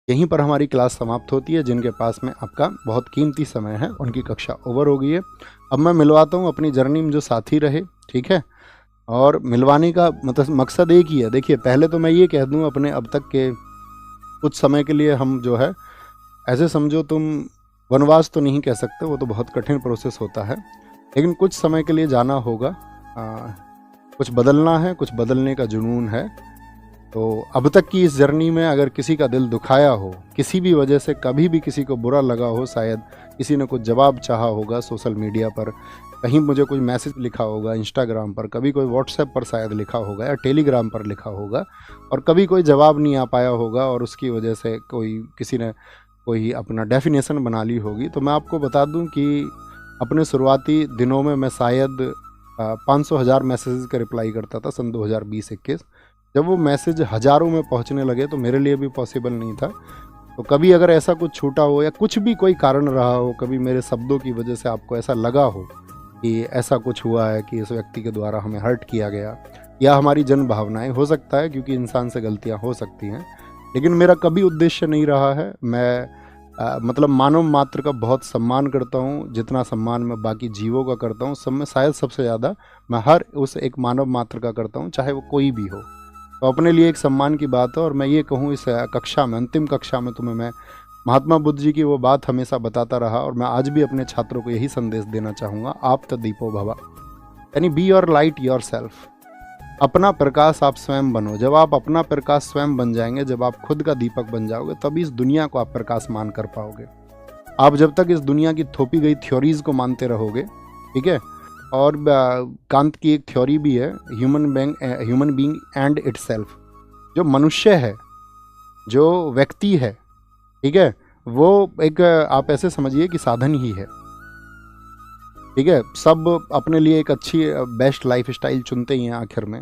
यहीं पर हमारी क्लास समाप्त होती है। जिनके पास में आपका बहुत कीमती समय है उनकी कक्षा ओवर हो गई है। अब मैं मिलवाता हूँ अपनी जर्नी में जो साथी रहे, ठीक है। और मिलवाने का मतलब मकसद एक ही है। देखिए, पहले तो मैं ये कह दूँ अपने अब तक के कुछ समय के लिए हम जो है, ऐसे समझो तुम, वनवास तो नहीं कह सकते, वो तो बहुत कठिन प्रोसेस होता है, लेकिन कुछ समय के लिए जाना होगा। कुछ बदलना है, कुछ बदलने का जुनून है। तो अब तक की इस जर्नी में अगर किसी का दिल दुखाया हो, किसी भी वजह से कभी भी किसी को बुरा लगा हो, शायद किसी ने कुछ जवाब चाहा होगा सोशल मीडिया पर, कहीं मुझे कोई मैसेज लिखा होगा इंस्टाग्राम पर, कभी कोई व्हाट्सएप पर शायद लिखा होगा या टेलीग्राम पर लिखा होगा, और कभी कोई जवाब नहीं आ पाया होगा और उसकी वजह से किसी ने कोई अपना डेफिनेशन बना ली होगी, तो मैं आपको बता दूं कि अपने शुरुआती दिनों में मैं शायद 500,000 मैसेजेस का रिप्लाई करता था सन 2020-21। जब वो मैसेज हज़ारों में पहुंचने लगे तो मेरे लिए भी पॉसिबल नहीं था। तो कभी अगर ऐसा कुछ छूटा हो या कुछ भी कोई कारण रहा हो, कभी मेरे शब्दों की वजह से आपको ऐसा लगा हो कि ऐसा कुछ हुआ है कि इस व्यक्ति के द्वारा हमें हर्ट किया गया, या हमारी जन भावनाएं, हो सकता है क्योंकि इंसान से गलतियां हो सकती हैं, लेकिन मेरा कभी उद्देश्य नहीं रहा है। मैं मतलब मानव मात्र का बहुत सम्मान करता हूँ। जितना सम्मान मैं बाकी जीवों का करता हूँ, सब में शायद सबसे ज़्यादा मैं हर उस एक मानव मात्र का करता हूँ, चाहे वो कोई भी हो। तो अपने लिए एक सम्मान की बात है। और मैं ये कहूँ, इस कक्षा में, अंतिम कक्षा में तुम्हें मैं महात्मा बुद्ध जी की वो बात हमेशा बताता रहा, और मैं आज भी अपने छात्रों को यही संदेश देना चाहूँगा, आप तो दीपो भवा, यानी be your light your self. अपना प्रकाश आप स्वयं बनो। जब आप अपना प्रकाश स्वयं बन जाएंगे, जब आप खुद का दीपक बन जाओगे, तभी इस दुनिया को आप प्रकाशमान कर पाओगे। आप जब तक इस दुनिया की थोपी गई थ्योरीज को मानते रहोगे, ठीक है। और कांत की एक थ्योरी भी है, ह्यूमन बीइंग एंड इटसेल्फ। जो मनुष्य है, जो व्यक्ति है, ठीक है, वो एक आप ऐसे समझिए कि साधन ही है, ठीक है। सब अपने लिए एक अच्छी बेस्ट लाइफ स्टाइल चुनते ही हैं आखिर में,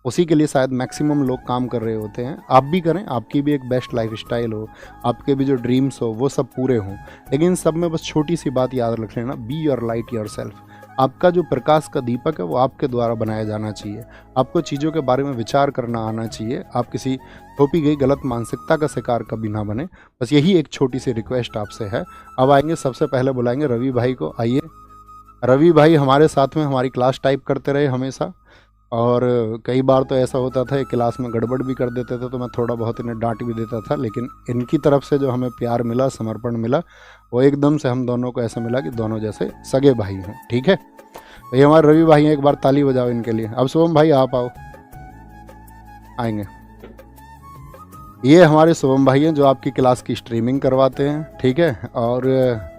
उसी के लिए शायद मैक्सिमम लोग काम कर रहे होते हैं। आप भी करें, आपकी भी एक बेस्ट लाइफ स्टाइल हो, आपके भी जो ड्रीम्स हो वो सब पूरे हों, लेकिन सब में बस छोटी सी बात याद रख लेना, be your light your self. आपका जो प्रकाश का दीपक है वो आपके द्वारा बनाया जाना चाहिए। आपको चीज़ों के बारे में विचार करना आना चाहिए। आप किसी थोपी गई गलत मानसिकता का शिकार कभी ना बने। बस यही एक छोटी सी रिक्वेस्ट आपसे है। अब आएंगे, सबसे पहले बुलाएंगे रवि भाई को। आइए रवि भाई, हमारे साथ में हमारी क्लास टाइप करते रहे हमेशा, और कई बार तो ऐसा होता था एक क्लास में गड़बड़ भी कर देते थे, तो मैं थोड़ा बहुत इन्हें डांट भी देता था, लेकिन इनकी तरफ से जो हमें प्यार मिला, समर्पण मिला, वो एकदम से हम दोनों को ऐसा मिला कि दोनों जैसे सगे भाई हों, ठीक है। तो ये हमारे रवि भाई हैं, एक बार ताली बजाओ इनके लिए। अब शुभम भाई आप आओ, आएंगे। ये हमारे शुभम भाई हैं जो आपकी क्लास की स्ट्रीमिंग करवाते हैं, ठीक है। और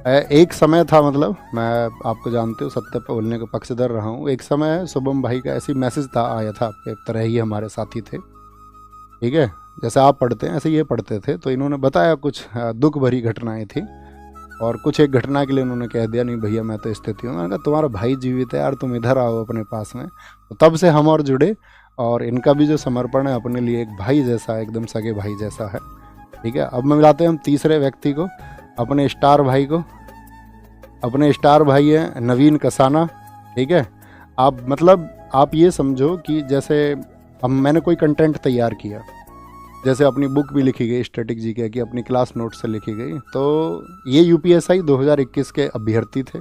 एक समय था, मतलब मैं आपको जानते हो सत्य पर बोलने का पक्षधर रहा हूँ। एक समय शुभम भाई का ऐसी मैसेज था, आया था, आपके तरह ही हमारे साथी थे, ठीक है। जैसे आप पढ़ते हैं ऐसे ये पढ़ते थे। तो इन्होंने बताया कुछ दुख भरी घटनाएं थी, और कुछ एक घटना के लिए उन्होंने कह दिया, नहीं भैया मैं तो स्थिति हूँ। मैंने कहा तुम्हारा भाई जीवित है यार, तुम इधर आओ अपने पास में। तो तब से हम और जुड़े, और इनका भी जो समर्पण है अपने लिए एक भाई जैसा है, एकदम सगे भाई जैसा है, ठीक है। अब मिलाते हैं हम तीसरे व्यक्ति को, अपने स्टार भाई को। अपने स्टार भाई हैं नवीन कसाना, ठीक है। आप ये समझो कि जैसे मैंने कोई कंटेंट तैयार किया, जैसे अपनी बुक भी लिखी गई स्टैटिक जीके की, अपनी क्लास नोट से लिखी गई। तो ये यूपीएसआई 2021 के अभ्यर्थी थे,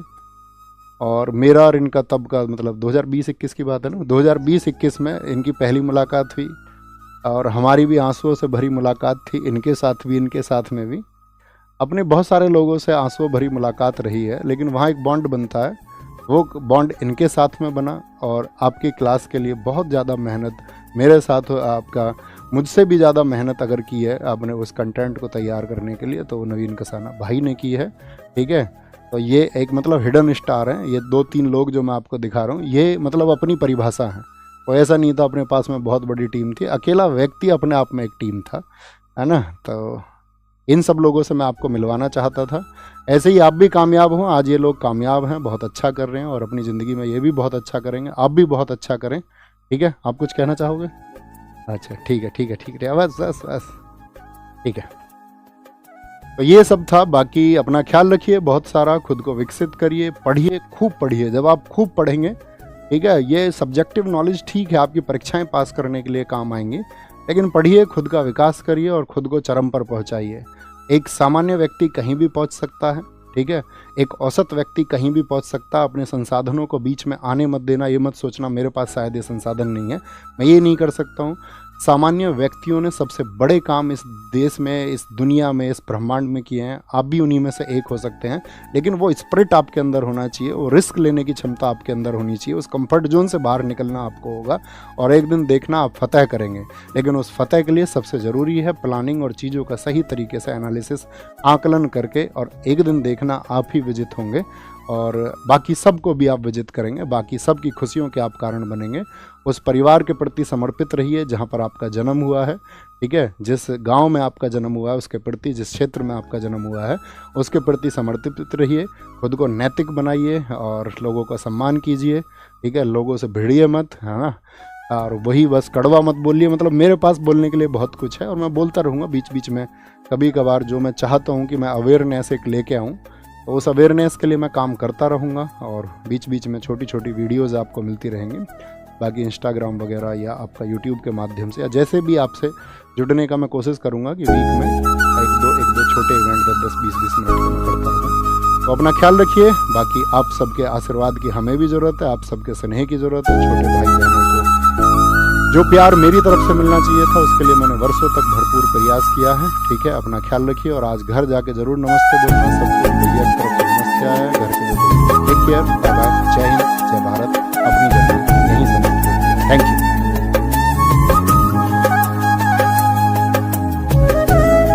और मेरा और इनका तब का मतलब 2020-21 की बात है ना, 2020-21 में इनकी पहली मुलाकात हुई, और हमारी भी आंसुओं से भरी मुलाकात थी, इनके साथ भी इनके साथ में भी। अपने बहुत सारे लोगों से आंसुओं भरी मुलाकात रही है, लेकिन वहाँ एक बॉन्ड बनता है, वो बॉन्ड इनके साथ में बना। और आपकी क्लास के लिए बहुत ज़्यादा मेहनत मेरे साथ आपका मुझसे भी ज़्यादा मेहनत अगर की है आपने उस कंटेंट को तैयार करने के लिए, तो नवीन कसाना भाई ने की है, ठीक है। तो ये एक मतलब हिडन स्टार हैं, ये 2-3 लोग जो मैं आपको दिखा रहा हूँ, ये मतलब अपनी परिभाषा है। और ऐसा नहीं था अपने पास में बहुत बड़ी टीम थी, अकेला व्यक्ति अपने आप में एक टीम था, है ना। तो इन सब लोगों से मैं आपको मिलवाना चाहता था। ऐसे ही आप भी कामयाब हों। आज ये लोग कामयाब हैं, बहुत अच्छा कर रहे हैं, और अपनी ज़िंदगी में ये भी बहुत अच्छा करेंगे। आप भी बहुत अच्छा करें, ठीक है। आप कुछ कहना चाहोगे? अच्छा ठीक है, ठीक है, ठीक है, बस बस बस, ठीक है। तो ये सब था। बाकी अपना ख्याल रखिए, बहुत सारा खुद को विकसित करिए, पढ़िए, खूब पढ़िए। जब आप खूब पढ़ेंगे, ठीक है, ये सब्जेक्टिव नॉलेज ठीक है आपकी परीक्षाएं पास करने के लिए काम आएंगे, लेकिन पढ़िए, खुद का विकास करिए और खुद को चरम पर पहुंचाइए। एक सामान्य व्यक्ति कहीं भी पहुंच सकता है, ठीक है। एक औसत व्यक्ति कहीं भी पहुंच सकता है। अपने संसाधनों को बीच में आने मत देना। ये मत सोचना मेरे पास शायद ये संसाधन नहीं है, मैं ये नहीं कर सकता हूँ। सामान्य व्यक्तियों ने सबसे बड़े काम इस देश में, इस दुनिया में, इस ब्रह्मांड में किए हैं। आप भी उन्हीं में से एक हो सकते हैं, लेकिन वो स्पिरिट आपके अंदर होना चाहिए, वो रिस्क लेने की क्षमता आपके अंदर होनी चाहिए। उस कंफर्ट जोन से बाहर निकलना आपको होगा और एक दिन देखना आप फतह करेंगे। लेकिन उस फतह के लिए सबसे ज़रूरी है प्लानिंग और चीज़ों का सही तरीके से एनालिसिस, आकलन करके, और एक दिन देखना आप ही विजित होंगे और बाकी सबको भी आप विजित करेंगे। बाकी सब की खुशियों के आप कारण बनेंगे। उस परिवार के प्रति समर्पित रहिए जहाँ पर आपका जन्म हुआ है, ठीक है। जिस गांव में आपका जन्म हुआ है उसके प्रति, जिस क्षेत्र में आपका जन्म हुआ है उसके प्रति समर्पित रहिए। खुद को नैतिक बनाइए और लोगों का सम्मान कीजिए, ठीक है। लोगों से भिड़िए मत, है ना। और वही बस कड़वा मत बोलिए। मतलब मेरे पास बोलने के लिए बहुत कुछ है और मैं बोलता रहूँगा बीच बीच में। कभी कभार जो मैं चाहता हूँ कि मैं अवेयरनेस एक लेके आऊँ, तो उस अवेयरनेस के लिए मैं काम करता रहूँगा और बीच बीच में छोटी छोटी वीडियोज़ आपको मिलती रहेंगी। बाकी इंस्टाग्राम वगैरह या आपका यूट्यूब के माध्यम से या जैसे भी आपसे जुड़ने का मैं कोशिश करूँगा कि वीक में एक दो छोटे इवेंट 10-20 मिनट में करता रहूँ। तो अपना ख्याल रखिए। बाकी आप सबके आशीर्वाद की हमें भी ज़रूरत है, आप सबके स्नेह की ज़रूरत है। छोटे भाई बहनों को जो प्यार मेरी तरफ से मिलना चाहिए था उसके लिए मैंने वर्षों तक भरपूर प्रयास किया है, ठीक है। अपना ख्याल रखिए और आज घर जाके ज़रूर नमस्ते बोलना सबको। भैया की तरफ से नमस्ते आया, घर के टेक केयर।